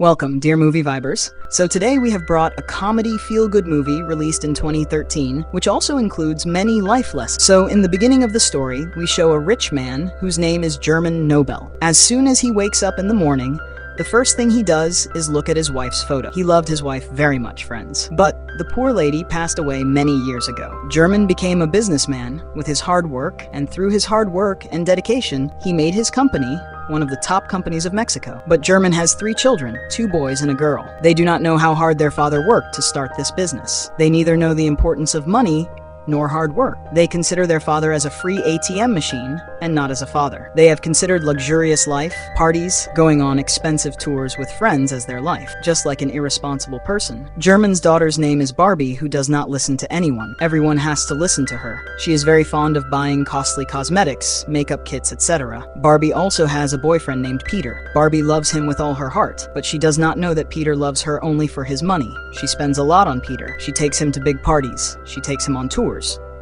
Welcome, dear movie vibers. So today we have brought a comedy feel-good movie released in 2013, which also includes many life lessons. So in the beginning of the story, we show a rich man whose name is German Nobel. As soon as he wakes up in the morning, the first thing he does is look at his wife's photo. He loved his wife very much, friends. But the poor lady passed away many years ago. German became a businessman with his hard work, and through his hard work and dedication, he made his company one of the top companies of Mexico. But German has 3 children, 2 boys and a girl. They do not know how hard their father worked to start this business. They neither know the importance of money nor hard work. They consider their father as a free ATM machine and not as a father. They have considered luxurious life, parties, going on expensive tours with friends as their life, just like an irresponsible person. German's daughter's name is Barbie, who does not listen to anyone. Everyone has to listen to her. She is very fond of buying costly cosmetics, makeup kits, etc. Barbie also has a boyfriend named Peter. Barbie loves him with all her heart, but she does not know that Peter loves her only for his money. She spends a lot on Peter. She takes him to big parties. She takes him on tours.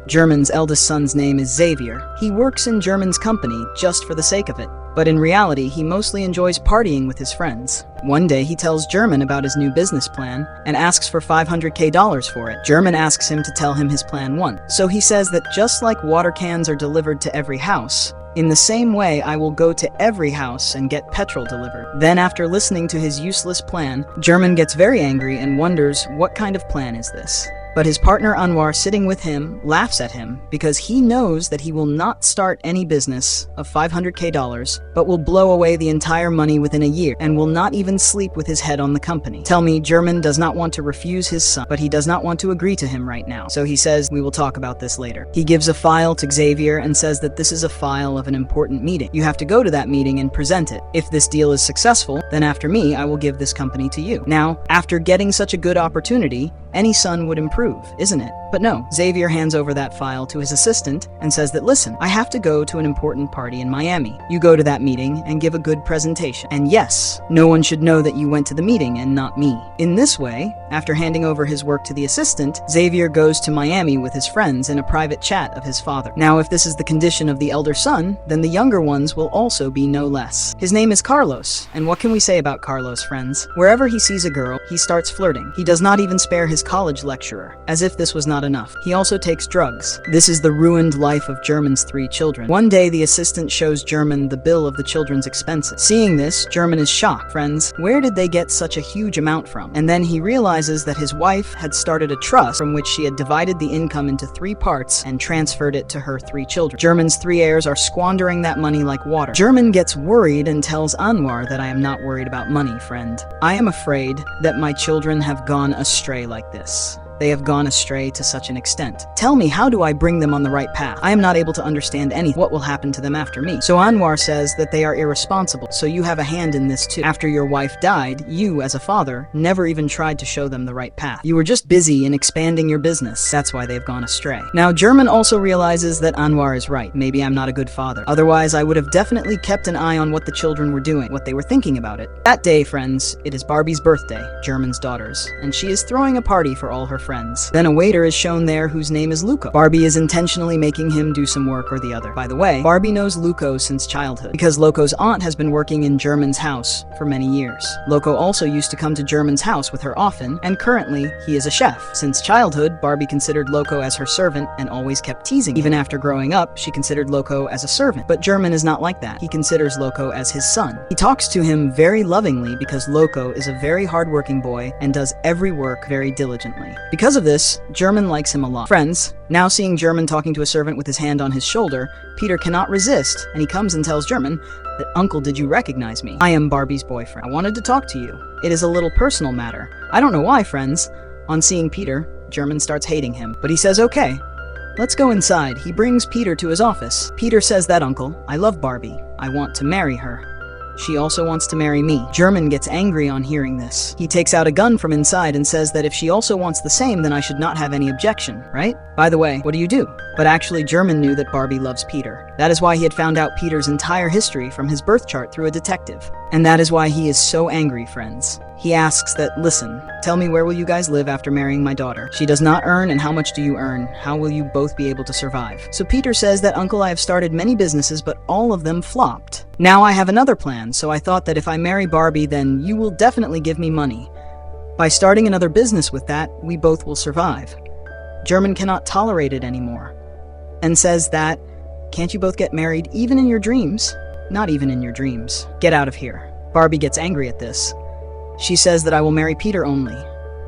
German's eldest son's name is Xavier. He works in German's company just for the sake of it. But in reality, he mostly enjoys partying with his friends. One day, he tells German about his new business plan and asks for $500K for it. German asks him to tell him his plan once. So he says that just like water cans are delivered to every house, in the same way, I will go to every house and get petrol delivered. Then after listening to his useless plan, German gets very angry and wonders what kind of plan is this. But his partner Anwar, sitting with him, laughs at him because he knows that he will not start any business of $500K, but will blow away the entire money within a year and will not even sleep with his head on the company. Tell me, German does not want to refuse his son, but he does not want to agree to him right now. So he says, we will talk about this later. He gives a file to Xavier and says that this is a file of an important meeting. You have to go to that meeting and present it. If this deal is successful, then after me, I will give this company to you. Now, after getting such a good opportunity, any son would improve, isn't it? But no, Xavier hands over that file to his assistant and says that, listen, I have to go to an important party in Miami. You go to that meeting and give a good presentation. And yes, no one should know that you went to the meeting and not me. In this way, after handing over his work to the assistant, Xavier goes to Miami with his friends in a private chat of his father. Now, if this is the condition of the elder son, then the younger ones will also be no less. His name is Carlos, and what can we say about Carlos, friends? Wherever he sees a girl, he starts flirting. He does not even spare his college lecturer, as if this was not enough. He also takes drugs. This is the ruined life of German's 3 children. One day, the assistant shows German the bill of the children's expenses. Seeing this, German is shocked. Friends, where did they get such a huge amount from? And then he realizes that his wife had started a trust from which she had divided the income into 3 parts and transferred it to her 3 children. German's 3 heirs are squandering that money like water. German gets worried and tells Anwar that I am not worried about money, friend. I am afraid that my children have gone astray like this. They have gone astray to such an extent. Tell me, how do I bring them on the right path? I am not able to understand anything. What will happen to them after me? So Anwar says that they are irresponsible, so you have a hand in this too. After your wife died, you, as a father, never even tried to show them the right path. You were just busy in expanding your business. That's why they've gone astray. Now, German also realizes that Anwar is right. Maybe I'm not a good father. Otherwise, I would have definitely kept an eye on what the children were doing, what they were thinking about it. That day, friends, it is Barbie's birthday, German's daughter's, and she is throwing a party for all her friends. Then a waiter is shown there whose name is Luco. Barbie is intentionally making him do some work or the other. By the way, Barbie knows Luco since childhood, because Loco's aunt has been working in German's house for many years. Loco also used to come to German's house with her often, and currently, he is a chef. Since childhood, Barbie considered Loco as her servant and always kept teasing. Even after growing up, she considered Loco as a servant. But German is not like that. He considers Loco as his son. He talks to him very lovingly because Loco is a very hardworking boy and does every work very diligently. Because of this, German likes him a lot. Friends, now seeing German talking to a servant with his hand on his shoulder, Peter cannot resist, and he comes and tells German that, Uncle, did you recognize me? I am Barbie's boyfriend. I wanted to talk to you. It is a little personal matter. I don't know why, friends. On seeing Peter, German starts hating him, but he says, okay, let's go inside. He brings Peter to his office. Peter says that, Uncle, I love Barbie. I want to marry her. She also wants to marry me. German gets angry on hearing this. He takes out a gun from inside and says that if she also wants the same, then I should not have any objection, right? By the way, what do you do? But actually, German knew that Barbie loves Peter. That is why he had found out Peter's entire history from his birth chart through a detective. And that is why he is so angry, friends. He asks that, listen, tell me, where will you guys live after marrying my daughter? She does not earn, and how much do you earn? How will you both be able to survive? So Peter says that, Uncle, I have started many businesses, but all of them flopped. Now I have another plan, so I thought that if I marry Barbie, then you will definitely give me money. By starting another business with that, we both will survive. German cannot tolerate it anymore, and says that, can't you both get married even in your dreams? Not even in your dreams. Get out of here. Barbie gets angry at this. She says that I will marry Peter only.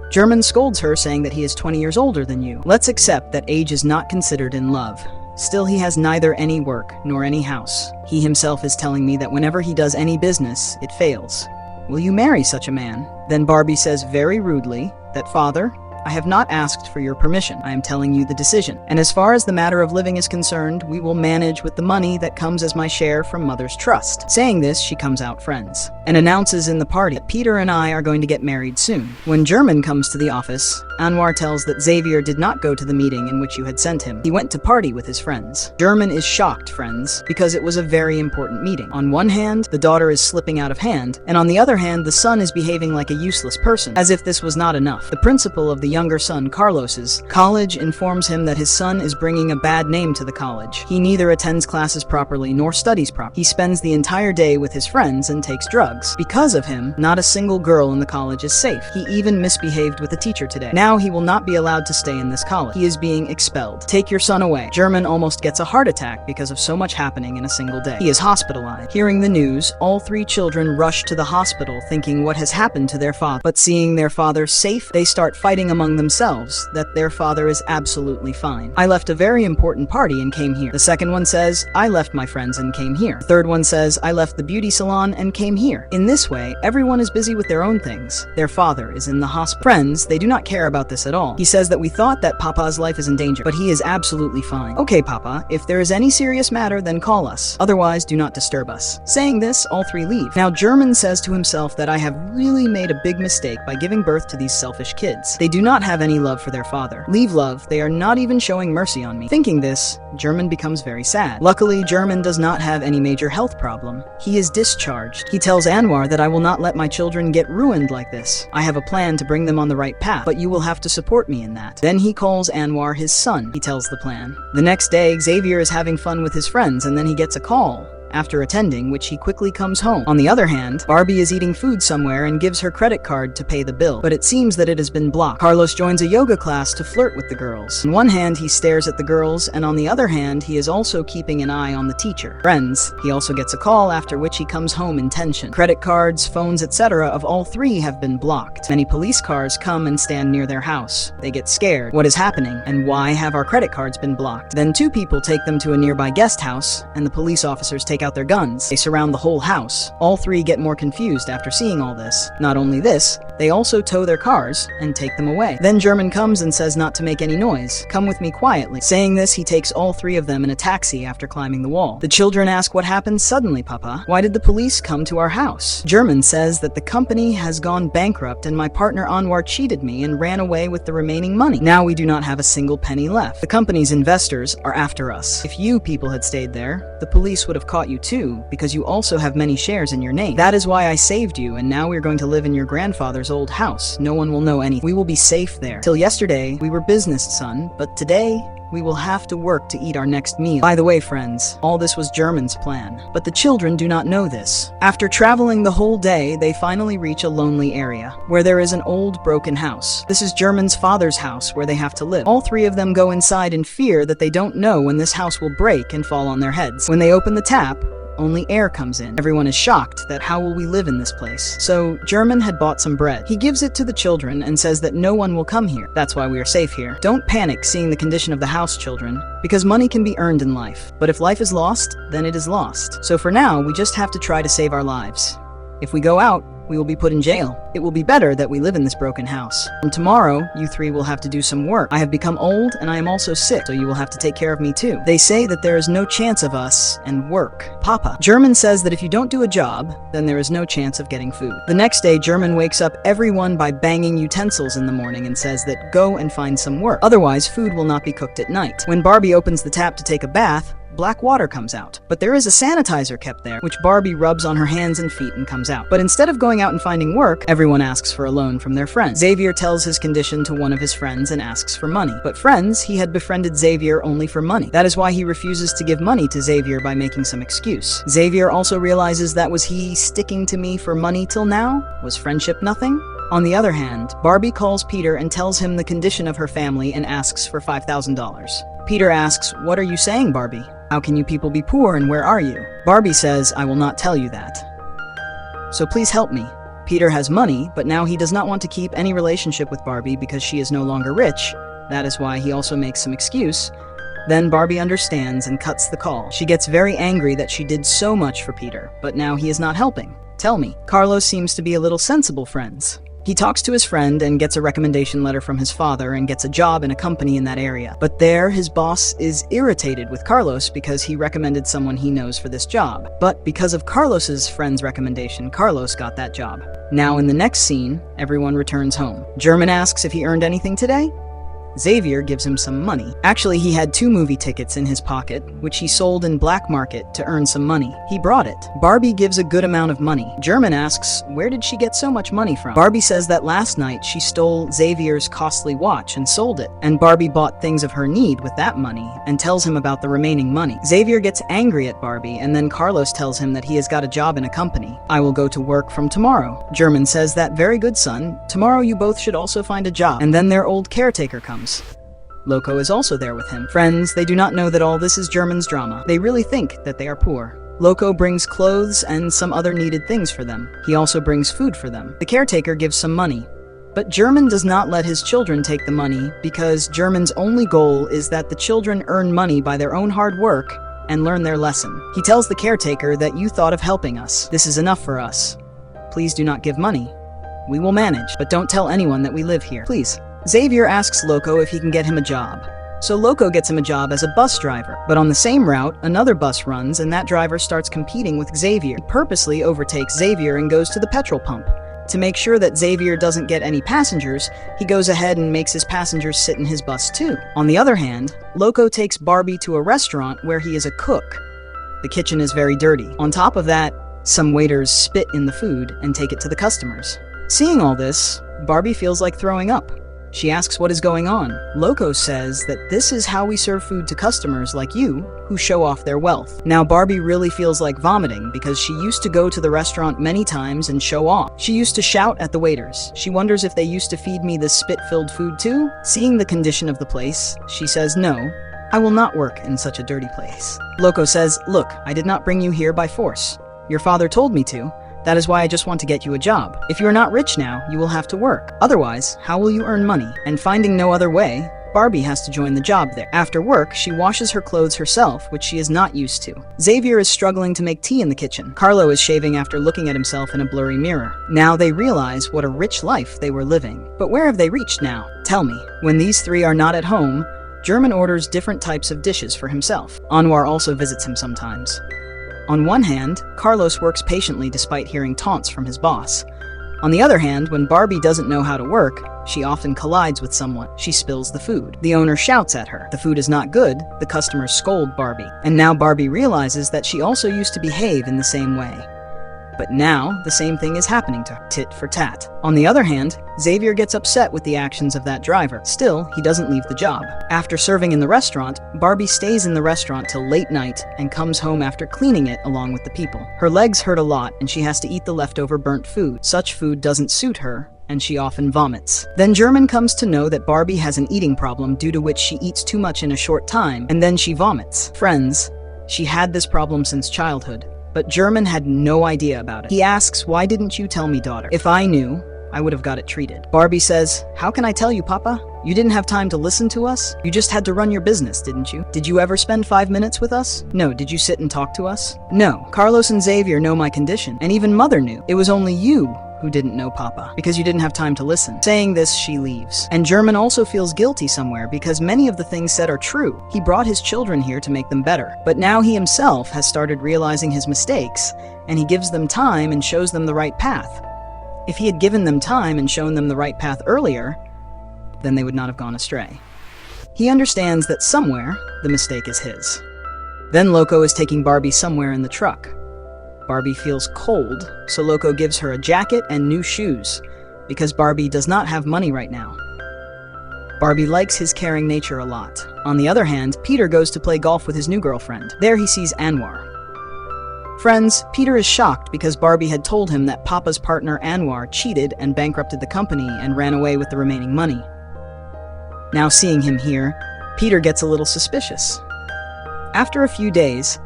German scolds her, saying that he is 20 years older than you. Let's accept that age is not considered in love. Still, he has neither any work nor any house. He himself is telling me that whenever he does any business, it fails. Will you marry such a man? Then Barbie says very rudely that, Father, I have not asked for your permission. I am telling you the decision. And as far as the matter of living is concerned, we will manage with the money that comes as my share from Mother's trust. Saying this, she comes out friends and announces in the party that Peter and I are going to get married soon. When German comes to the office, Anwar tells that Xavier did not go to the meeting in which you had sent him. He went to party with his friends. German is shocked, friends, because it was a very important meeting. On one hand, the daughter is slipping out of hand, and on the other hand, the son is behaving like a useless person. As if this was not enough, the principal of the younger son, Carlos's college, informs him that his son is bringing a bad name to the college. He neither attends classes properly nor studies properly. He spends the entire day with his friends and takes drugs. Because of him, not a single girl in the college is safe. He even misbehaved with the teacher today. Now he will not be allowed to stay in this college. He is being expelled. Take your son away. German almost gets a heart attack because of so much happening in a single day. He is hospitalized. Hearing the news, all three children rush to the hospital thinking what has happened to their father. But seeing their father safe, they start fighting among themselves that their father is absolutely fine. I left a very important party and came here. The second one says, I left my friends and came here. The third one says, I left the beauty salon and came here. In this way, everyone is busy with their own things. Their father is in the hospital. Friends, they do not care about this at all. He says that we thought that Papa's life is in danger, but he is absolutely fine. Okay, Papa, if there is any serious matter, then call us. Otherwise, do not disturb us. Saying this, all three leave. Now, German says to himself that I have really made a big mistake by giving birth to these selfish kids. They do not have any love for their father. Leave love, they are not even showing mercy on me. Thinking this, German becomes very sad. Luckily, German does not have any major health problem. He is discharged. He tells Anwar that I will not let my children get ruined like this. I have a plan to bring them on the right path, but you will have to support me in that. Then he calls Anwar his son. He tells the plan. The next day, Xavier is having fun with his friends, and then he gets a call. After attending, which he quickly comes home. On the other hand, Barbie is eating food somewhere and gives her credit card to pay the bill, but it seems that it has been blocked. Carlos joins a yoga class to flirt with the girls. On one hand, he stares at the girls, and on the other hand, he is also keeping an eye on the teacher. Friends, he also gets a call, after which he comes home in tension. Credit cards, phones, etc. of all three have been blocked. Many police cars come and stand near their house. They get scared. What is happening, and why have our credit cards been blocked? Then two people take them to a nearby guest house, and the police officers take out their guns. They surround the whole house. All three get more confused after seeing all this. Not only this, they also tow their cars and take them away. Then German comes and says not to make any noise. Come with me quietly. Saying this, he takes all three of them in a taxi after climbing the wall. The children ask what happened suddenly, Papa. Why did the police come to our house? German says that the company has gone bankrupt and my partner Anwar cheated me and ran away with the remaining money. Now we do not have a single penny left. The company's investors are after us. If you people had stayed there, the police would have caught you too, because you also have many shares in your name. That is why I saved you, and now we're going to live in your grandfather's old house. No one will know anything. We will be safe there. Till yesterday, we were business, son, but today, we will have to work to eat our next meal. By the way, friends, all this was German's plan, but the children do not know this. After traveling the whole day, they finally reach a lonely area, where there is an old broken house. This is German's father's house, where they have to live. All three of them go inside in fear that they don't know when this house will break and fall on their heads. When they open the tap, only air comes in. Everyone is shocked that how will we live in this place? So German had bought some bread. He gives it to the children and says that no one will come here. That's why we are safe here. Don't panic seeing the condition of the house, children, because money can be earned in life. But if life is lost, then it is lost. So for now, we just have to try to save our lives. If we go out, we will be put in jail. It will be better that we live in this broken house. From tomorrow, you three will have to do some work. I have become old and I am also sick, so you will have to take care of me too. They say that there is no chance of us and work. Papa. German says that if you don't do a job, then there is no chance of getting food. The next day, German wakes up everyone by banging utensils in the morning and says that go and find some work. Otherwise, food will not be cooked at night. When Barbie opens the tap to take a bath, black water comes out. But there is a sanitizer kept there, which Barbie rubs on her hands and feet and comes out. But instead of going out and finding work, everyone asks for a loan from their friend. Xavier tells his condition to one of his friends and asks for money. But friends, he had befriended Xavier only for money. That is why he refuses to give money to Xavier by making some excuse. Xavier also realizes that was he sticking to me for money till now? Was friendship nothing? On the other hand, Barbie calls Peter and tells him the condition of her family and asks for $5,000. Peter asks, "What are you saying, Barbie? How can you people be poor and where are you?" Barbie says, "I will not tell you that. So please help me." Peter has money, but now he does not want to keep any relationship with Barbie because she is no longer rich. That is why he also makes some excuse. Then Barbie understands and cuts the call. She gets very angry that she did so much for Peter, but now he is not helping. Tell me. Carlos seems to be a little sensible, friends. He talks to his friend and gets a recommendation letter from his father and gets a job in a company in that area. But there, his boss is irritated with Carlos because he recommended someone he knows for this job. But because of Carlos's friend's recommendation, Carlos got that job. Now in the next scene, everyone returns home. German asks if he earned anything today. Xavier gives him some money. Actually, he had 2 movie tickets in his pocket, which he sold in black market to earn some money. He brought it. Barbie gives a good amount of money. German asks, where did she get so much money from? Barbie says that last night she stole Xavier's costly watch and sold it, and Barbie bought things of her need with that money and tells him about the remaining money. Xavier gets angry at Barbie, and then Carlos tells him that he has got a job in a company. "I will go to work from tomorrow." German says that, "Very good, son. Tomorrow you both should also find a job." And then their old caretaker comes. Loco is also there with him. Friends, they do not know that all this is German's drama. They really think that they are poor. Loco brings clothes and some other needed things for them. He also brings food for them. The caretaker gives some money. But German does not let his children take the money because German's only goal is that the children earn money by their own hard work and learn their lesson. He tells the caretaker that you thought of helping us. This is enough for us. Please do not give money. We will manage, but don't tell anyone that we live here, please. Xavier asks Loco if he can get him a job. So Loco gets him a job as a bus driver. But on the same route, another bus runs and that driver starts competing with Xavier. He purposely overtakes Xavier and goes to the petrol pump. To make sure that Xavier doesn't get any passengers, he goes ahead and makes his passengers sit in his bus too. On the other hand, Loco takes Barbie to a restaurant where he is a cook. The kitchen is very dirty. On top of that, some waiters spit in the food and take it to the customers. Seeing all this, Barbie feels like throwing up. She asks what is going on. Loco says that this is how we serve food to customers like you, who show off their wealth. Now Barbie really feels like vomiting because she used to go to the restaurant many times and show off. She used to shout at the waiters. She wonders if they used to feed me this spit-filled food too? Seeing the condition of the place, she says, "No, I will not work in such a dirty place." Loco says, "Look, I did not bring you here by force. Your father told me to. That is why I just want to get you a job. If you are not rich now, you will have to work. Otherwise, how will you earn money?" And finding no other way, Barbie has to join the job there. After work, she washes her clothes herself, which she is not used to. Xavier is struggling to make tea in the kitchen. Carlo is shaving after looking at himself in a blurry mirror. Now they realize what a rich life they were living. But where have they reached now? Tell me. When these three are not at home, German orders different types of dishes for himself. Anwar also visits him sometimes. On one hand, Carlos works patiently despite hearing taunts from his boss. On the other hand, when Barbie doesn't know how to work, she often collides with someone. She spills the food. The owner shouts at her. The food is not good. The customers scold Barbie. And now Barbie realizes that she also used to behave in the same way. But now, the same thing is happening to her, tit for tat. On the other hand, Xavier gets upset with the actions of that driver. Still, he doesn't leave the job. After serving in the restaurant, Barbie stays in the restaurant till late night and comes home after cleaning it along with the people. Her legs hurt a lot and she has to eat the leftover burnt food. Such food doesn't suit her, and she often vomits. Then German comes to know that Barbie has an eating problem due to which she eats too much in a short time, and then she vomits. Friends, she had this problem since childhood. But German had no idea about it. He asks, "Why didn't you tell me, daughter? If I knew, I would have got it treated." Barbie says, "How can I tell you, Papa? You didn't have time to listen to us? You just had to run your business, didn't you? Did you ever spend 5 minutes with us? No. Did you sit and talk to us? No. Carlos and Xavier know my condition, and even Mother knew. It was only you who didn't know Papa, because you didn't have time to listen." Saying this, she leaves. And German also feels guilty somewhere because many of the things said are true. He brought his children here to make them better. But now he himself has started realizing his mistakes, and he gives them time and shows them the right path. If he had given them time and shown them the right path earlier, then they would not have gone astray. He understands that somewhere, the mistake is his. Then Loco is taking Barbie somewhere in the truck. Barbie feels cold, so Loco gives her a jacket and new shoes, because Barbie does not have money right now. Barbie likes his caring nature a lot. On the other hand, Peter goes to play golf with his new girlfriend. There he sees Anwar. Friends, Peter is shocked because Barbie had told him that Papa's partner Anwar cheated and bankrupted the company and ran away with the remaining money. Now seeing him here, Peter gets a little suspicious. After a few days,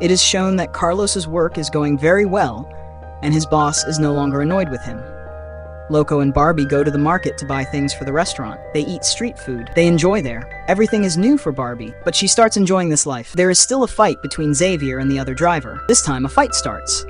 it is shown that Carlos's work is going very well, and his boss is no longer annoyed with him. Loco and Barbie go to the market to buy things for the restaurant. They eat street food. They enjoy there. Everything is new for Barbie, but she starts enjoying this life. There is still a fight between Xavier and the other driver. This time, a fight starts,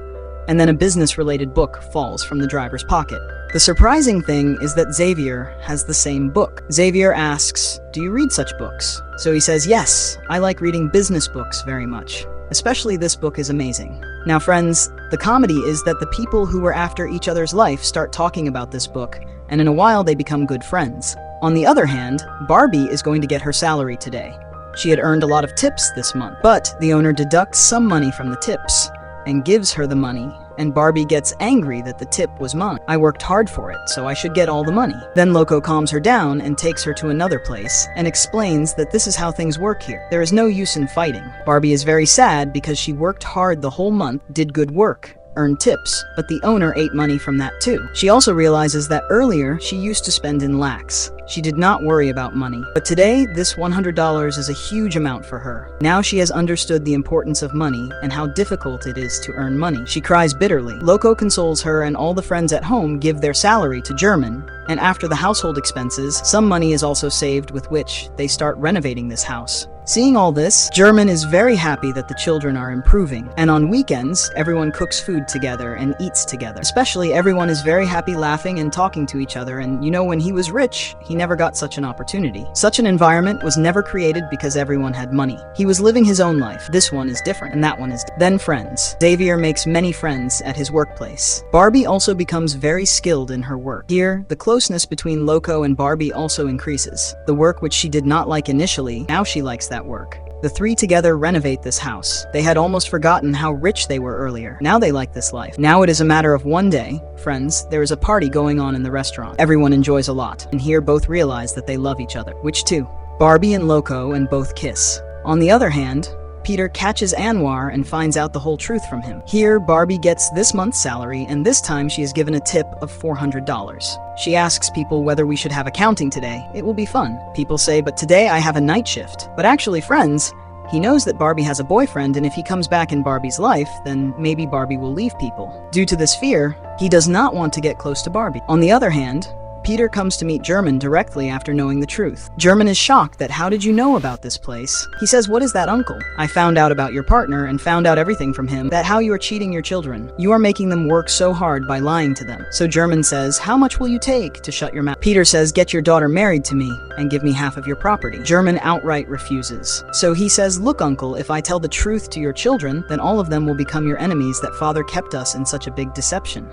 and then a business-related book falls from the driver's pocket. The surprising thing is that Xavier has the same book. Xavier asks, "Do you read such books?" So he says, "Yes, I like reading business books very much. Especially this book is amazing." Now friends, the comedy is that the people who were after each other's life start talking about this book, and in a while they become good friends. On the other hand, Barbie is going to get her salary today. She had earned a lot of tips this month, but the owner deducts some money from the tips and gives her the money, and Barbie gets angry that the tip was mine. I worked hard for it, so I should get all the money. Then Loco calms her down and takes her to another place and explains that this is how things work here. There is no use in fighting. Barbie is very sad because she worked hard the whole month, did good work, earned tips, but the owner ate money from that too. She also realizes that earlier she used to spend in lakhs. She did not worry about money, but today this $100 is a huge amount for her. Now she has understood the importance of money and how difficult it is to earn money. She cries bitterly. Loco consoles her, and all the friends at home give their salary to German, and after the household expenses, some money is also saved with which they start renovating this house. Seeing all this, German is very happy that the children are improving, and on weekends, everyone cooks food together and eats together. Especially, everyone is very happy laughing and talking to each other, and you know, when he was rich, he never got such an opportunity. Such an environment was never created because everyone had money. He was living his own life. This one is different, and that one is Then friends. Xavier makes many friends at his workplace. Barbie also becomes very skilled in her work. Here, the closeness between Loco and Barbie also increases. The work which she did not like initially, now she likes that work. The three together renovate this house. They had almost forgotten how rich they were earlier. Now they like this life. Now it is a matter of one day, friends, there is a party going on in the restaurant. Everyone enjoys a lot, and here both realize that they love each other. Which two? Barbie and Loco, and both kiss. On the other hand, Peter catches Anwar and finds out the whole truth from him. Here, Barbie gets this month's salary, and this time she is given a tip of $400. She asks people whether we should have accounting today. It will be fun. People say, but today I have a night shift. But actually, friends, he knows that Barbie has a boyfriend, and if he comes back in Barbie's life, then maybe Barbie will leave people. Due to this fear, he does not want to get close to Barbie. On the other hand, Peter comes to meet German directly after knowing the truth. German is shocked that how did you know about this place? He says, what is that, uncle? I found out about your partner and found out everything from him, that how you are cheating your children. You are making them work so hard by lying to them. So German says, how much will you take to shut your mouth? Peter says, get your daughter married to me and give me half of your property. German outright refuses. So he says, look, uncle, if I tell the truth to your children, then all of them will become your enemies that father kept us in such a big deception.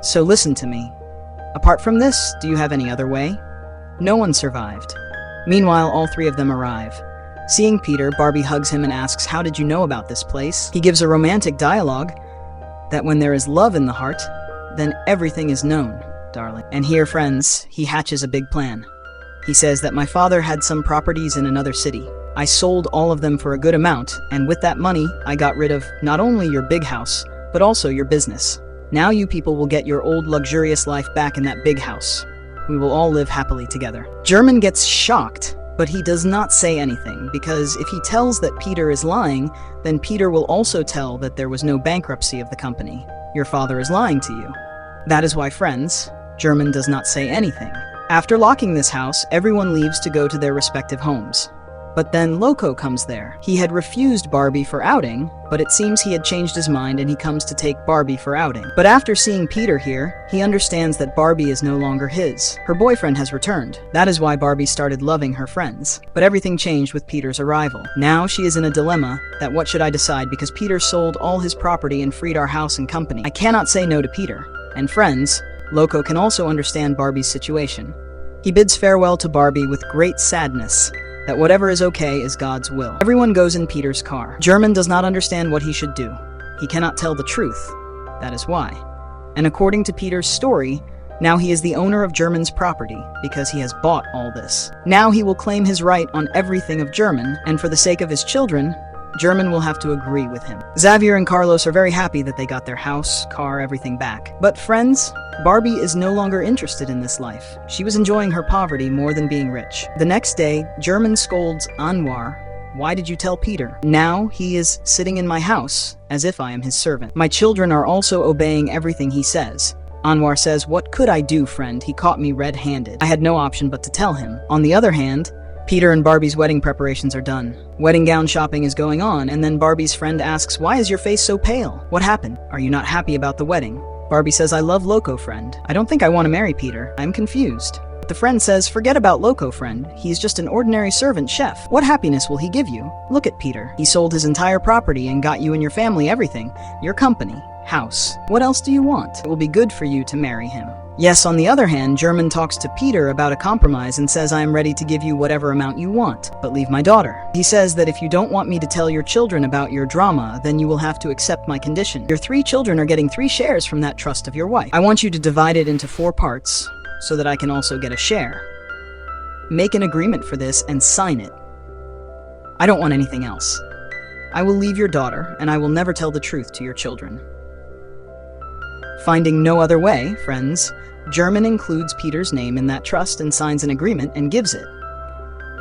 So listen to me. Apart from this, do you have any other way? No one survived. Meanwhile, all three of them arrive. Seeing Peter, Barbie hugs him and asks, how did you know about this place? He gives a romantic dialogue that when there is love in the heart, then everything is known, darling. And here, friends, he hatches a big plan. He says that my father had some properties in another city. I sold all of them for a good amount, and with that money, I got rid of not only your big house, but also your business. Now you people will get your old luxurious life back in that big house. We will all live happily together. German gets shocked, but he does not say anything, because if he tells that Peter is lying, then Peter will also tell that there was no bankruptcy of the company. Your father is lying to you. That is why, friends, German does not say anything. After locking this house, everyone leaves to go to their respective homes. But then Loco comes there. He had refused Barbie for outing, but it seems he had changed his mind and he comes to take Barbie for outing. But after seeing Peter here, he understands that Barbie is no longer his. Her boyfriend has returned. That is why Barbie started loving her friends. But everything changed with Peter's arrival. Now she is in a dilemma that what should I decide, because Peter sold all his property and freed our house and company. I cannot say no to Peter. And friends, Loco can also understand Barbie's situation. He bids farewell to Barbie with great sadness, that whatever is okay is God's will. Everyone goes in Peter's car. German does not understand what he should do. He cannot tell the truth. That is why. And according to Peter's story, now he is the owner of German's property because he has bought all this. Now he will claim his right on everything of German, and for the sake of his children, German will have to agree with him. Xavier and Carlos are very happy that they got their house, car, everything back. But friends, Barbie is no longer interested in this life. She was enjoying her poverty more than being rich. The next day, German scolds Anwar. Why did you tell Peter? Now he is sitting in my house as if I am his servant. My children are also obeying everything he says. Anwar says, what could I do, friend? He caught me red-handed. I had no option but to tell him. On the other hand, Peter and Barbie's wedding preparations are done. Wedding gown shopping is going on, and then Barbie's friend asks, why is your face so pale? What happened? Are you not happy about the wedding? Barbie says, I love Loco, friend. I don't think I want to marry Peter. I'm confused. The friend says, forget about Loco, friend. He's just an ordinary servant chef. What happiness will he give you? Look at Peter. He sold his entire property and got you and your family everything. Your company, house. What else do you want? It will be good for you to marry him. Yes, on the other hand, German talks to Peter about a compromise and says, I am ready to give you whatever amount you want, but leave my daughter. He says that if you don't want me to tell your children about your drama, then you will have to accept my condition. Your 3 children are getting 3 shares from that trust of your wife. I want you to divide it into 4 parts, so that I can also get a share. Make an agreement for this and sign it. I don't want anything else. I will leave your daughter, and I will never tell the truth to your children. Finding no other way, friends, German includes Peter's name in that trust and signs an agreement and gives it.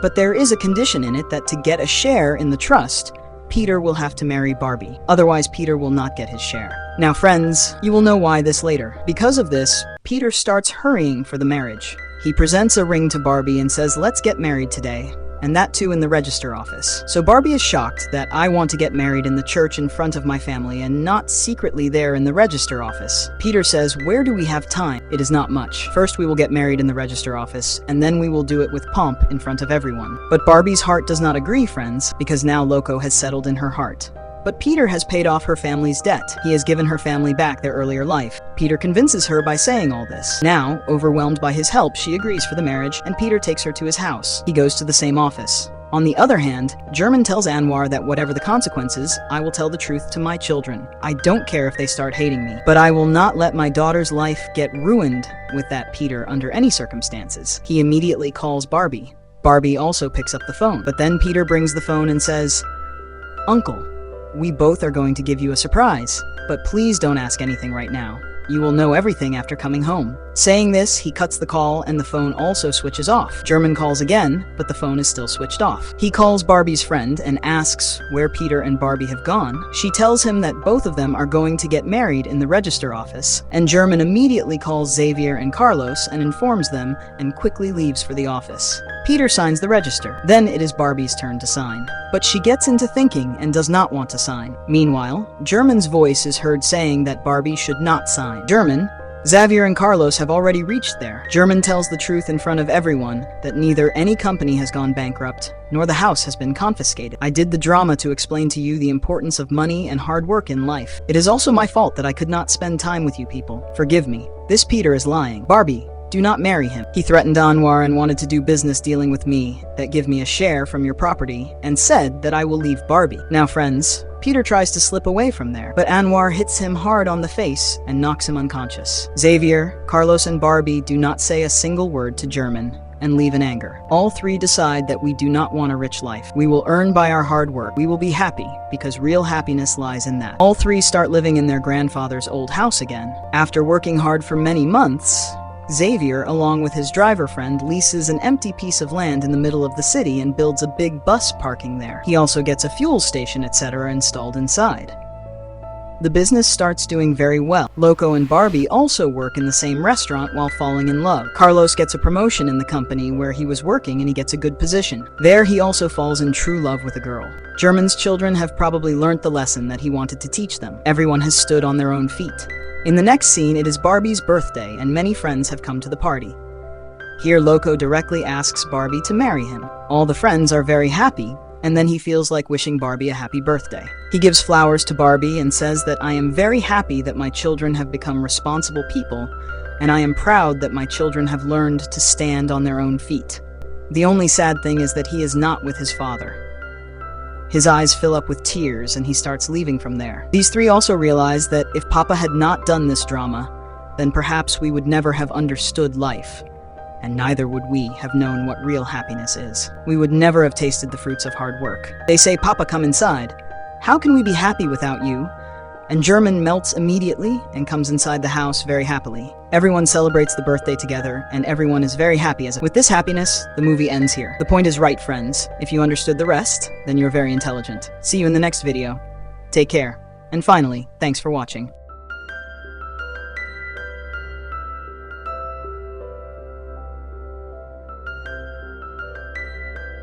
But there is a condition in it that to get a share in the trust, Peter will have to marry Barbie. Otherwise, Peter will not get his share. Now, friends, you will know why this later. Because of this, Peter starts hurrying for the marriage. He presents a ring to Barbie and says, let's get married today. And that too in the register office. So Barbie is shocked that I want to get married in the church in front of my family and not secretly there in the register office. Peter says, where do we have time? It is not much. First we will get married in the register office, and then we will do it with pomp in front of everyone. But Barbie's heart does not agree, friends, because now Loco has settled in her heart. But Peter has paid off her family's debt. He has given her family back their earlier life. Peter convinces her by saying all this. Now, overwhelmed by his help, she agrees for the marriage, and Peter takes her to his house. He goes to the same office. On the other hand, German tells Anwar that whatever the consequences, I will tell the truth to my children. I don't care if they start hating me, but I will not let my daughter's life get ruined with that Peter under any circumstances. He immediately calls Barbie. Barbie also picks up the phone, but then Peter brings the phone and says, Uncle, we both are going to give you a surprise, but please don't ask anything right now. You will know everything after coming home. Saying this, he cuts the call and the phone also switches off. German calls again, but the phone is still switched off. He calls Barbie's friend and asks where Peter and Barbie have gone. She tells him that both of them are going to get married in the register office, and German immediately calls Xavier and Carlos and informs them and quickly leaves for the office. Peter signs the register. Then it is Barbie's turn to sign. But she gets into thinking and does not want to sign. Meanwhile, German's voice is heard saying that Barbie should not sign. German, Xavier and Carlos have already reached there. German tells the truth in front of everyone that neither any company has gone bankrupt, nor the house has been confiscated. I did the drama to explain to you the importance of money and hard work in life. It is also my fault that I could not spend time with you people. Forgive me. This Peter is lying. Barbie, do not marry him. He threatened Anwar and wanted to do business dealing with me, that give me a share from your property, and said that I will leave Barbie. Now friends, Peter tries to slip away from there, but Anwar hits him hard on the face and knocks him unconscious. Xavier, Carlos, and Barbie do not say a single word to German and leave in anger. All 3 decide that we do not want a rich life. We will earn by our hard work. We will be happy, because real happiness lies in that. All 3 start living in their grandfather's old house again. After working hard for many months, Xavier, along with his driver friend, leases an empty piece of land in the middle of the city and builds a big bus parking there. He also gets a fuel station, etc. installed inside. The business starts doing very well. Loco and Barbie also work in the same restaurant while falling in love. Carlos gets a promotion in the company where he was working and he gets a good position. There he also falls in true love with a girl. German's children have probably learnt the lesson that he wanted to teach them. Everyone has stood on their own feet. In the next scene, it is Barbie's birthday and many friends have come to the party. Here Loco directly asks Barbie to marry him. All the friends are very happy, and then he feels like wishing Barbie a happy birthday. He gives flowers to Barbie and says that I am very happy that my children have become responsible people, and I am proud that my children have learned to stand on their own feet. The only sad thing is that he is not with his father. His eyes fill up with tears and he starts leaving from there. These three also realize that if Papa had not done this drama, then perhaps we would never have understood life, and neither would we have known what real happiness is. We would never have tasted the fruits of hard work. They say, "Papa, come inside. How can we be happy without you?" And German melts immediately and comes inside the house very happily. Everyone celebrates the birthday together, and everyone is very happy. With this happiness, the movie ends here. The point is right, friends. If you understood the rest, then you're very intelligent. See you in the next video. Take care. And finally, thanks for watching.